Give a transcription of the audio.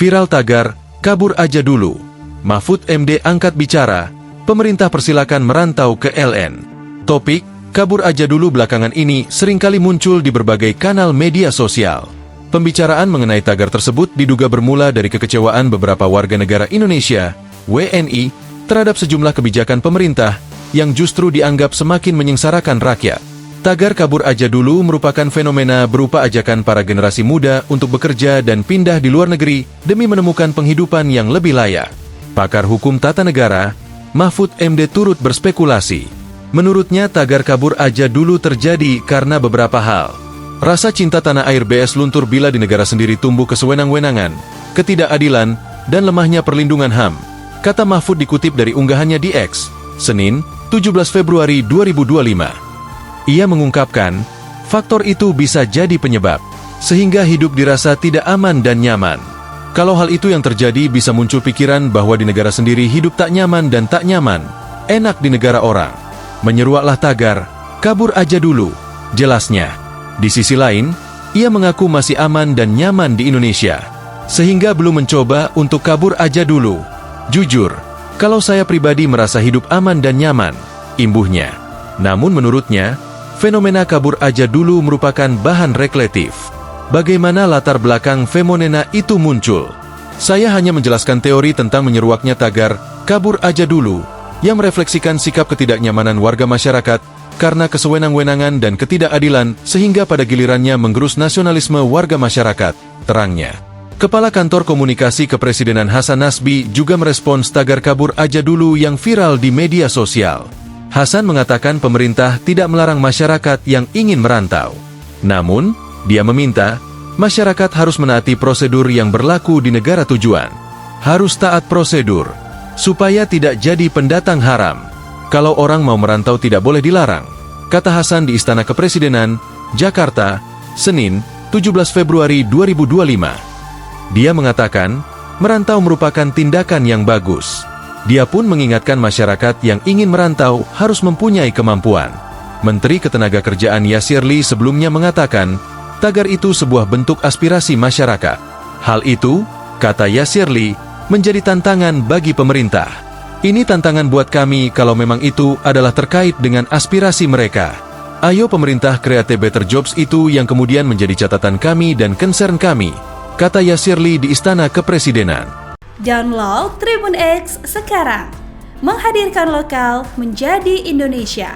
Viral tagar, kabur aja dulu. Mahfud MD angkat bicara, pemerintah persilakan merantau ke LN. Topik, kabur aja dulu belakangan ini seringkali muncul di berbagai kanal media sosial. Pembicaraan mengenai tagar tersebut diduga bermula dari kekecewaan beberapa warga negara Indonesia, WNI, terhadap sejumlah kebijakan pemerintah yang justru dianggap semakin menyengsarakan rakyat. Tagar kabur aja dulu merupakan fenomena berupa ajakan para generasi muda untuk bekerja dan pindah di luar negeri demi menemukan penghidupan yang lebih layak. Pakar hukum tata negara, Mahfud MD turut berspekulasi. Menurutnya tagar kabur aja dulu terjadi karena beberapa hal. Rasa cinta tanah air BS luntur bila di negara sendiri tumbuh kesewenang-wenangan, ketidakadilan, dan lemahnya perlindungan HAM, kata Mahfud dikutip dari unggahannya di X, Senin, 17 Februari 2025. Ia mengungkapkan, faktor itu bisa jadi penyebab, sehingga hidup dirasa tidak aman dan nyaman. Kalau hal itu yang terjadi bisa muncul pikiran bahwa di negara sendiri hidup tak nyaman dan tak nyaman, enak di negara orang. Menyeruaklah tagar, kabur aja dulu, jelasnya. Di sisi lain, ia mengaku masih aman dan nyaman di Indonesia, sehingga belum mencoba untuk kabur aja dulu. Jujur, kalau saya pribadi merasa hidup aman dan nyaman, imbuhnya. Namun menurutnya, fenomena kabur aja dulu merupakan bahan rekreatif. Bagaimana latar belakang fenomena itu muncul? Saya hanya menjelaskan teori tentang menyeruaknya tagar, kabur aja dulu, yang merefleksikan sikap ketidaknyamanan warga masyarakat karena kesewenang-wenangan dan ketidakadilan sehingga pada gilirannya menggerus nasionalisme warga masyarakat, terangnya. Kepala Kantor Komunikasi Kepresidenan Hasan Nasbi juga merespons tagar kabur aja dulu yang viral di media sosial. Hasan mengatakan pemerintah tidak melarang masyarakat yang ingin merantau. Namun, dia meminta, masyarakat harus menaati prosedur yang berlaku di negara tujuan. Harus taat prosedur, supaya tidak jadi pendatang haram. Kalau orang mau merantau tidak boleh dilarang, kata Hasan di Istana Kepresidenan, Jakarta, Senin, 17 Februari 2025. Dia mengatakan, merantau merupakan tindakan yang bagus. Dia pun mengingatkan masyarakat yang ingin merantau harus mempunyai kemampuan. Menteri Ketenagakerjaan Yasir Lee sebelumnya mengatakan, tagar itu sebuah bentuk aspirasi masyarakat. Hal itu, kata Yasir Lee, menjadi tantangan bagi pemerintah. Ini tantangan buat kami kalau memang itu adalah terkait dengan aspirasi mereka. Ayo pemerintah create better jobs itu yang kemudian menjadi catatan kami dan concern kami, kata Yasir Lee di Istana Kepresidenan. Download Tribun X sekarang, menghadirkan lokal menjadi Indonesia.